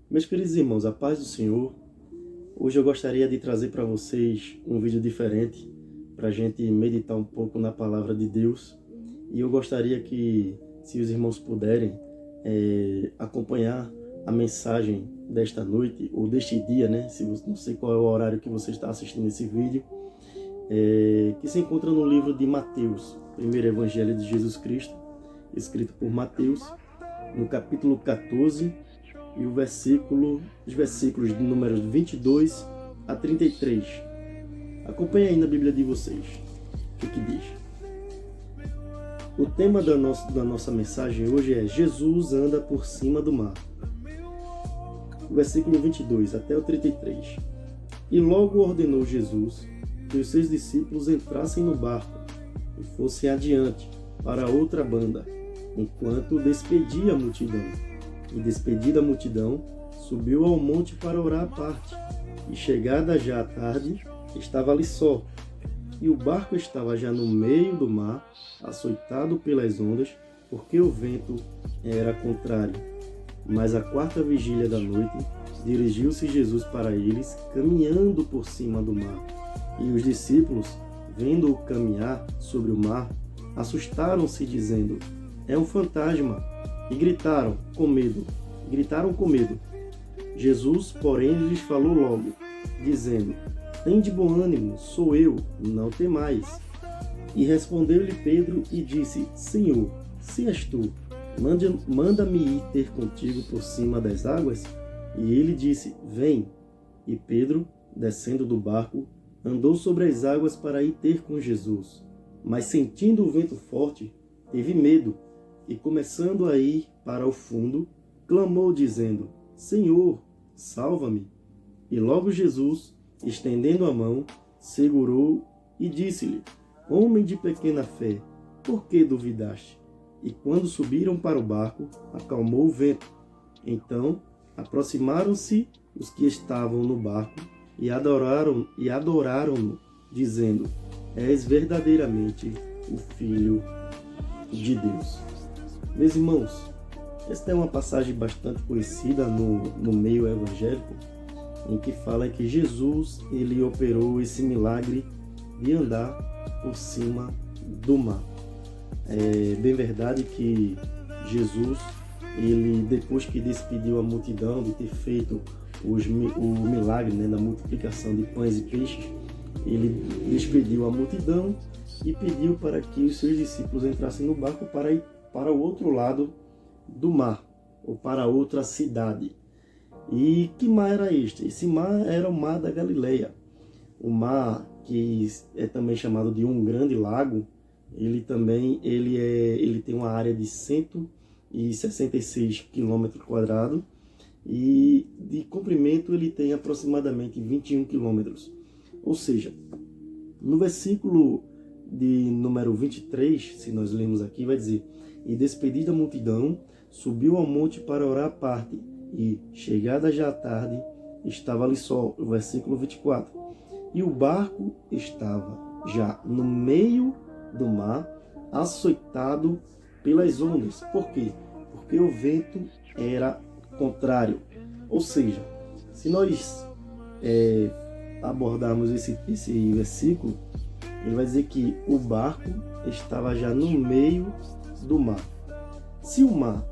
Meus queridos irmãos, a paz do Senhor. Hoje eu gostaria de trazer para vocês um vídeo diferente para a gente meditar um pouco na palavra de Deus. E eu gostaria que, se os irmãos puderem, acompanhar a mensagem desta noite ou deste dia, né? Não sei qual é o horário que você está assistindo esse vídeo, que se encontra no livro de Mateus, primeiro Evangelho de Jesus Cristo, escrito por Mateus, no capítulo 14, e os versículos de números 22 a 33. Acompanhe aí na Bíblia de vocês o que diz. O tema da nossa mensagem hoje é Jesus anda por cima do mar. O versículo 22 até o 33. E logo ordenou Jesus que os seus discípulos entrassem no barco e fossem adiante para outra banda, enquanto despedia a multidão. E despedida a multidão, subiu ao monte para orar à parte. E chegada já a tarde, estava ali só. E o barco estava já no meio do mar, açoitado pelas ondas, porque o vento era contrário. Mas à quarta vigília da noite, dirigiu-se Jesus para eles, caminhando por cima do mar. E os discípulos, vendo-o caminhar sobre o mar, assustaram-se, dizendo: é um fantasma. E gritaram com medo. Jesus, porém, lhes falou logo, dizendo: tende bom ânimo, sou eu, não temais. E respondeu-lhe Pedro e disse: Senhor, se és tu, manda-me ir ter contigo por cima das águas? E ele disse: vem. E Pedro, descendo do barco, andou sobre as águas para ir ter com Jesus. Mas sentindo o vento forte, teve medo, e começando a ir para o fundo, clamou dizendo: Senhor, salva-me. E logo Jesus, estendendo a mão, segurou e disse-lhe: homem de pequena fé, por que duvidaste? E quando subiram para o barco, acalmou o vento. Então aproximaram-se os que estavam no barco e adoraram-no, dizendo: és verdadeiramente o Filho de Deus. Meus irmãos, esta é uma passagem bastante conhecida no meio evangélico, em que fala que Jesus ele operou esse milagre de andar por cima do mar. É bem verdade que Jesus, ele, depois que despediu a multidão de ter feito o milagre, né, da multiplicação de pães e peixes, ele despediu a multidão e pediu para que os seus discípulos entrassem no barco para ir para o outro lado do mar, ou para outra cidade. E que mar era este? Esse mar era o mar da Galileia. O mar, que é também chamado de um grande lago, ele tem uma área de 166 km² e de comprimento ele tem aproximadamente 21 km. Ou seja, no versículo de número 23, se nós lemos aqui, vai dizer: e despedida a multidão, subiu ao monte para orar à parte, e, chegada já a tarde, estava ali só. O versículo 24. E o barco estava já no meio do mar, açoitado pelas ondas. Por quê? Porque o vento era contrário. Ou seja, se nós abordarmos esse versículo, ele vai dizer que o barco estava já no meio do mar. Se o mar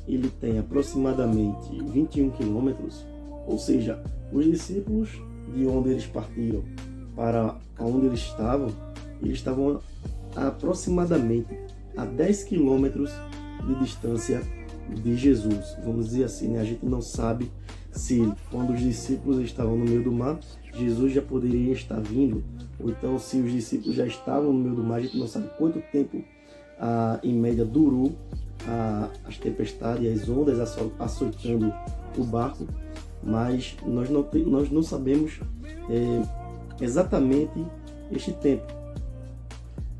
ele tem aproximadamente 21 quilômetros, ou seja, os discípulos de onde eles partiram para onde eles estavam aproximadamente a 10 quilômetros de distância de Jesus. Vamos dizer assim, né? A gente não sabe se quando os discípulos estavam no meio do mar, Jesus já poderia estar vindo, ou então se os discípulos já estavam no meio do mar, a gente não sabe quanto tempo em média durou as tempestades e as ondas açoitando o barco, mas nós não sabemos exatamente este tempo.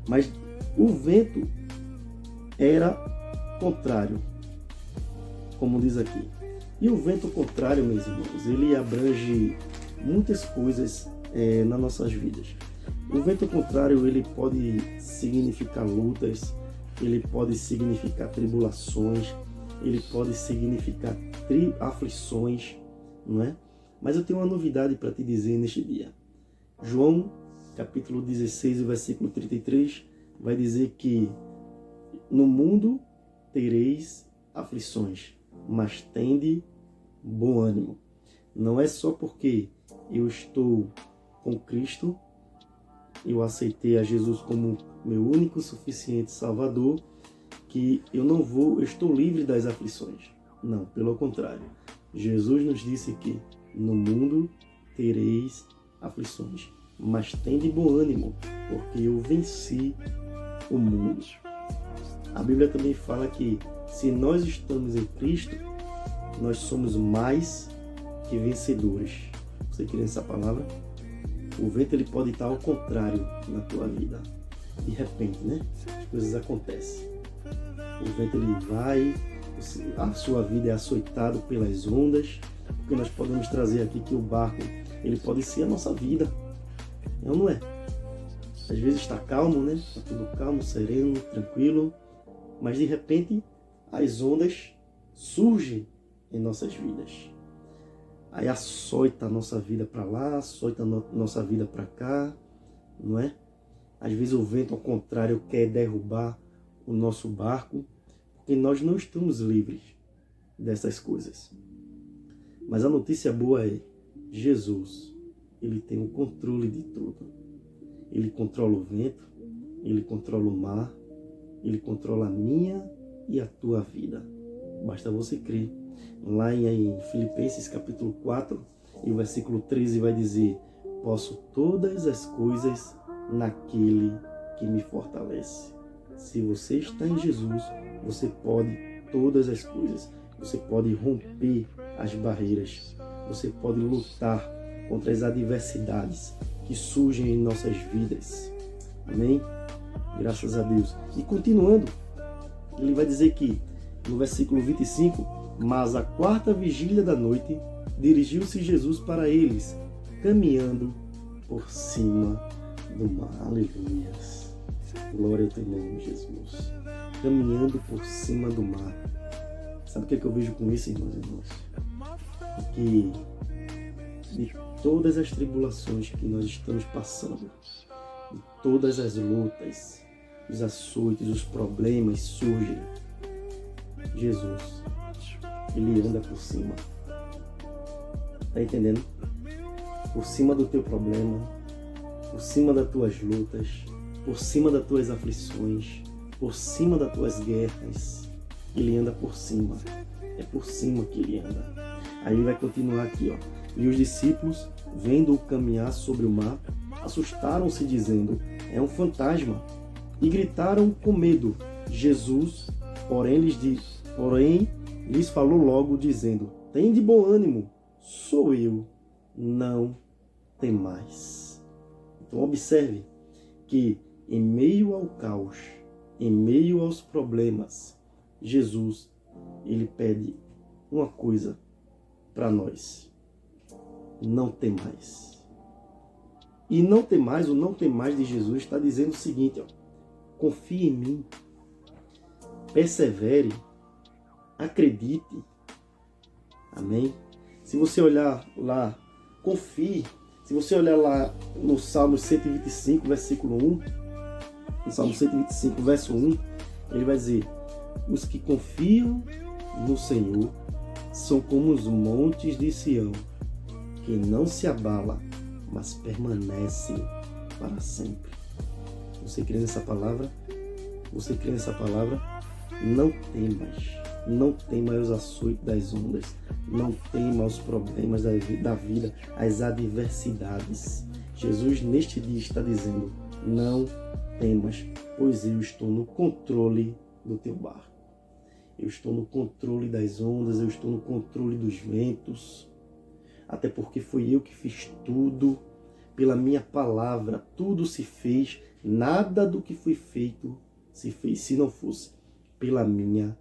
Mas o vento era contrário, como diz aqui. E o vento contrário, meus irmãos, ele abrange muitas coisas nas nossas vidas. O vento contrário, ele pode significar lutas, ele pode significar tribulações, ele pode significar aflições, não é? Mas eu tenho uma novidade para te dizer neste dia. João, capítulo 16, versículo 33, vai dizer que no mundo tereis aflições, mas tende bom ânimo. Não é só porque eu estou com Cristo, eu aceitei a Jesus como meu único e suficiente Salvador, que eu estou livre das aflições. Não, pelo contrário. Jesus nos disse que no mundo tereis aflições, mas tende bom ânimo, porque eu venci o mundo. A Bíblia também fala que se nós estamos em Cristo, nós somos mais que vencedores. Você crê nessa palavra? O vento ele pode estar ao contrário na tua vida. De repente, né? As coisas acontecem. O vento ele vai, a sua vida é açoitado pelas ondas, porque nós podemos trazer aqui que o barco ele pode ser a nossa vida. É ou não é? Às vezes está calmo, né? Está tudo calmo, sereno, tranquilo, mas de repente as ondas surgem em nossas vidas. Aí açoita a nossa vida para lá, açoita a nossa vida para cá, não é? Às vezes o vento, ao contrário, quer derrubar o nosso barco, porque nós não estamos livres dessas coisas. Mas a notícia boa é, Jesus, ele tem o controle de tudo. Ele controla o vento, ele controla o mar, ele controla a minha e a tua vida. Basta você crer. Lá em Filipenses capítulo 4, e o versículo 13 vai dizer: posso todas as coisas naquele que me fortalece. Se você está em Jesus, você pode todas as coisas. Você pode romper as barreiras. Você pode lutar contra as adversidades que surgem em nossas vidas. Amém? Graças a Deus. E continuando, ele vai dizer que no versículo 25, mas à quarta vigília da noite, dirigiu-se Jesus para eles, caminhando por cima do mar. Aleluia. Glória ao teu nome, Jesus. Caminhando por cima do mar. Sabe o que eu vejo com isso, irmãos e irmãos? Que de todas as tribulações que nós estamos passando, de todas as lutas, os açoites, os problemas surgem, Jesus, ele anda por cima. Tá entendendo? Por cima do teu problema, por cima das tuas lutas, por cima das tuas aflições, por cima das tuas guerras. Ele anda por cima. É por cima que ele anda. Aí ele vai continuar aqui, ó. E os discípulos, vendo-o caminhar sobre o mar, assustaram-se, dizendo: é um fantasma. E gritaram com medo. Jesus, porém, lhes falou logo, dizendo: tende bom ânimo, sou eu, não temais. Então observe que em meio ao caos, em meio aos problemas, Jesus, ele pede uma coisa para nós: não temais. E não temais, o não temais de Jesus está dizendo o seguinte, ó: confie em mim, persevere, acredite. Amém? Se você olhar lá, confie. Se você olhar lá no Salmo 125, versículo 1, no Salmo 125, verso 1, ele vai dizer: os que confiam no Senhor são como os montes de Sião, que não se abala, mas permanecem para sempre. Você crê nessa palavra? Você crê nessa palavra? Não temas. Não temas os açoites das ondas. Não temas os problemas da vida, as adversidades. Jesus neste dia está dizendo: não temas, pois eu estou no controle do teu barco. Eu estou no controle das ondas, eu estou no controle dos ventos. Até porque foi eu que fiz tudo, pela minha palavra, tudo se fez, nada do que foi feito se fez se não fosse pela minha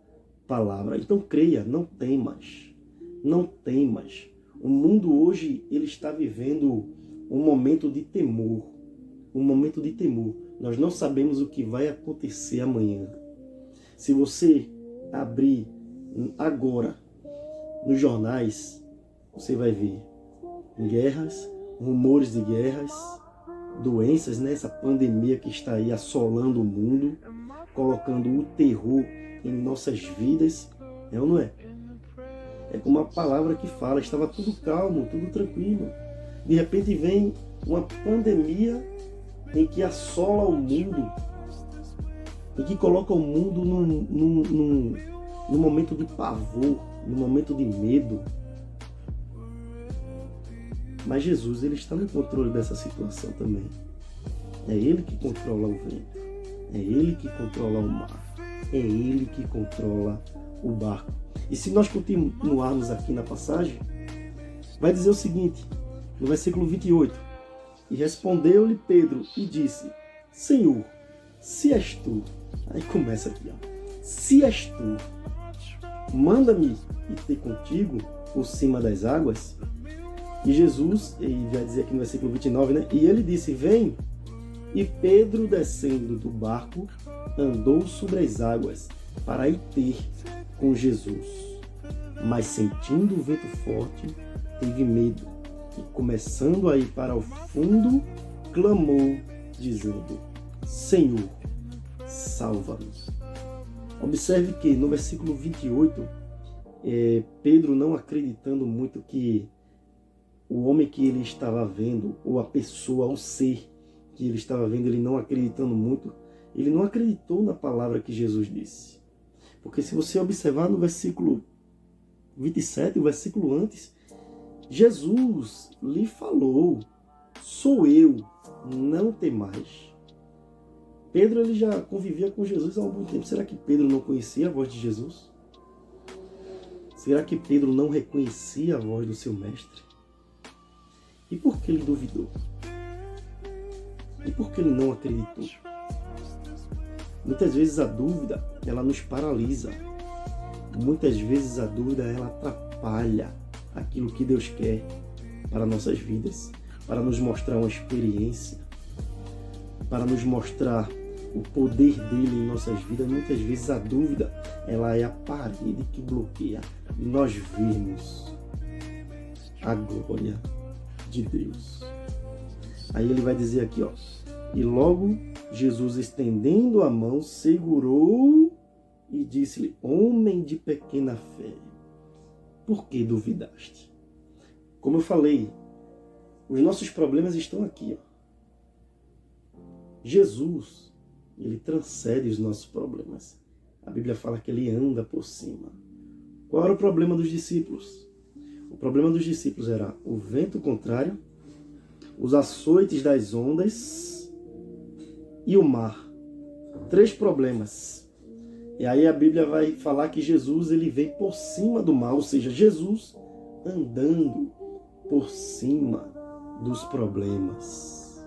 palavra. Então creia, não temas, não temas. O mundo hoje, ele está vivendo um momento de temor, Nós não sabemos o que vai acontecer amanhã. Se você abrir agora nos jornais, você vai ver guerras, rumores de guerras, doenças, né? Essa pandemia que está aí assolando o mundo, colocando o terror em nossas vidas, é ou não é? É como a palavra que fala, estava tudo calmo, tudo tranquilo. De repente vem uma pandemia em que assola o mundo, em que coloca o mundo num momento de pavor, num momento de medo. Mas Jesus, ele está no controle dessa situação também. É Ele que controla o vento, é Ele que controla o mar, é Ele que controla o barco. E se nós continuarmos aqui na passagem, vai dizer o seguinte, no versículo 28, e respondeu-lhe Pedro e disse, Senhor, se és tu, aí começa aqui, ó, se és tu, manda-me ir ter contigo por cima das águas. E Jesus, e vai dizer aqui no versículo 29, né? E ele disse, vem. E Pedro, descendo do barco, andou sobre as águas para ir ter com Jesus. Mas sentindo o vento forte, teve medo. E começando a ir para o fundo, clamou, dizendo, Senhor, salva-me. Observe que no versículo 28, Pedro não acreditando muito que o homem que ele estava vendo, ou a pessoa, o ser que ele estava vendo, ele não acreditando muito, ele não acreditou na palavra que Jesus disse. Porque se você observar no versículo 27, o versículo antes, Jesus lhe falou, sou eu, não temais. Pedro ele já convivia com Jesus há algum tempo. Será que Pedro não conhecia a voz de Jesus? Será que Pedro não reconhecia a voz do seu mestre? E por que ele duvidou? E por que ele não acreditou? Muitas vezes a dúvida, ela nos paralisa. Muitas vezes a dúvida, ela atrapalha aquilo que Deus quer para nossas vidas, para nos mostrar uma experiência, para nos mostrar o poder dele em nossas vidas. Muitas vezes a dúvida, ela é a parede que bloqueia e nós vemos a glória de Deus. Aí ele vai dizer aqui, ó, e logo Jesus, estendendo a mão, segurou e disse-lhe, homem de pequena fé, por que duvidaste? Como eu falei, os nossos problemas estão aqui, ó. Jesus, ele transcende os nossos problemas. A Bíblia fala que ele anda por cima. Qual era o problema dos discípulos? O problema dos discípulos era o vento contrário, os açoites das ondas e o mar. 3 problemas. E aí a Bíblia vai falar que Jesus ele vem por cima do mar, ou seja, Jesus andando por cima dos problemas.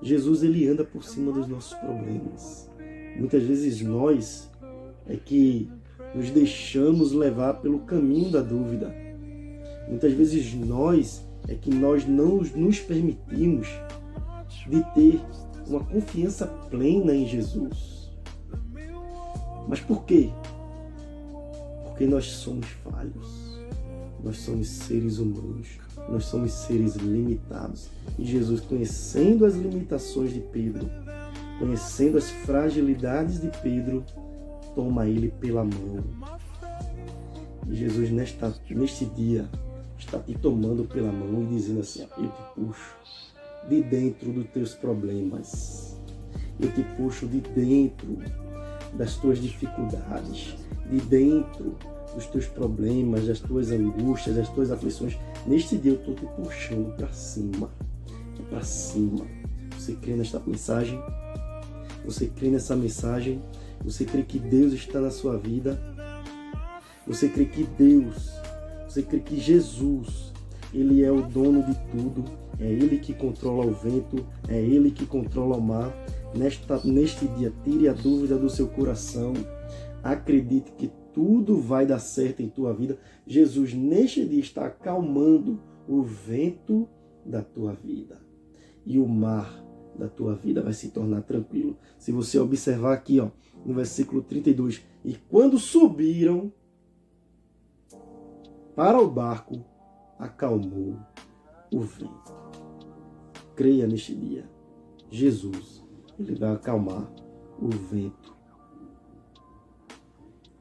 Jesus ele anda por cima dos nossos problemas. Muitas vezes nós é que nos deixamos levar pelo caminho da dúvida. Muitas vezes nós é que nós não nos permitimos de ter uma confiança plena em Jesus. Mas por quê? Porque nós somos falhos. Nós somos seres humanos. Nós somos seres limitados. E Jesus, conhecendo as limitações de Pedro, conhecendo as fragilidades de Pedro, toma ele pela mão. E Jesus, neste dia, está te tomando pela mão e dizendo assim, eu te puxo de dentro dos teus problemas. Eu te puxo de dentro das tuas dificuldades, de dentro dos teus problemas, das tuas angústias, das tuas aflições. Neste dia eu estou te puxando para cima. Para cima. Você crê nesta mensagem? Você crê nessa mensagem? Você crê que Deus está na sua vida? Você crê que Deus, você crê que Jesus, Ele é o dono de tudo? É Ele que controla o vento, é Ele que controla o mar. Neste dia, tire a dúvida do seu coração. Acredite que tudo vai dar certo em tua vida. Jesus, neste dia, está acalmando o vento da tua vida. E o mar da tua vida vai se tornar tranquilo. Se você observar aqui, ó, no versículo 32. E quando subiram, para o barco, acalmou o vento. Creia neste dia. Jesus, ele vai acalmar o vento.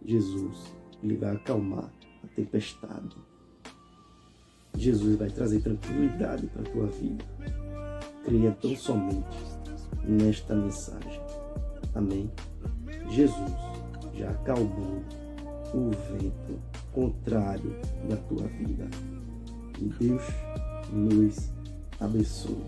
Jesus, ele vai acalmar a tempestade. Jesus vai trazer tranquilidade para a tua vida. Creia tão somente nesta mensagem. Amém? Jesus já acalmou o vento contrário da tua vida. Que Deus nos abençoe.